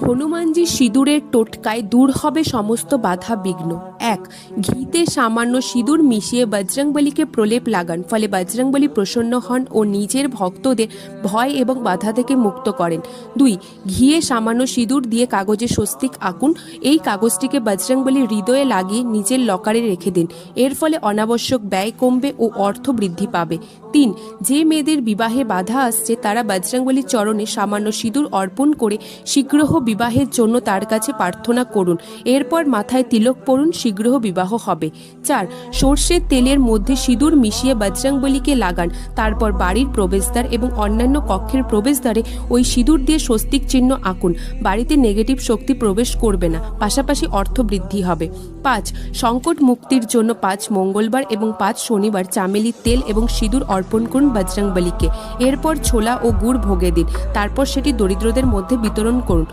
হনুমানজি সিঁদুরের টোটকায় দূর হবে সমস্ত বাধা বিঘ্ন। 1. ঘিতে সামান্য সিঁদুর মিশিয়ে বজরংবলীকে প্রলেপ লাগান, ফলে বজরংবলী প্রসন্ন হন ও নিজের ভক্তদের ভয় এবং বাধা থেকে মুক্ত করেন। 2. ঘিয়ে সামান্য সিঁদুর দিয়ে কাগজে স্বস্তিক আঁকুন। এই কাগজটিকে বজরংবলীর হৃদয়ে লাগিয়ে নিজের লকারে রেখে দিন। এর ফলে অনাবশ্যক ব্যয় কমবে ও অর্থ বৃদ্ধি পাবে। 3. যে মেয়েদের বিবাহে বাধা আসছে তারা বজরংবলীর চরণে সামান্য সিঁদুর অর্পণ করে শীঘ্র বিবাহের জন্য তার কাছে প্রার্থনা করুন। এরপর মাথায় তিলক পরুন, শীঘ্র বিবাহ হবে। 4. সর্ষের তেলের মধ্যে সিঁদুর মিশিয়ে বজরংবলীকে লাগান। তারপর বাড়ির প্রবেশদ্বার এবং অন্যান্য কক্ষের প্রবেশদ্বারে ওই সিঁদুর দিয়ে স্বস্তিক চিহ্ন আঁকুন। বাড়িতে নেগেটিভ শক্তি প্রবেশ করবে না, পাশাপাশি অর্থ বৃদ্ধি হবে। 5. সংকট মুক্তির জন্য 5 মঙ্গলবার এবং 5 শনিবার চামেলির তেল এবং সিঁদুর অর্পণ করুন বজরংবলীকে। এরপর ছোলা ও গুড় ভোগে দিন। তারপর সেটি দরিদ্রদের মধ্যে বিতরণ করুন।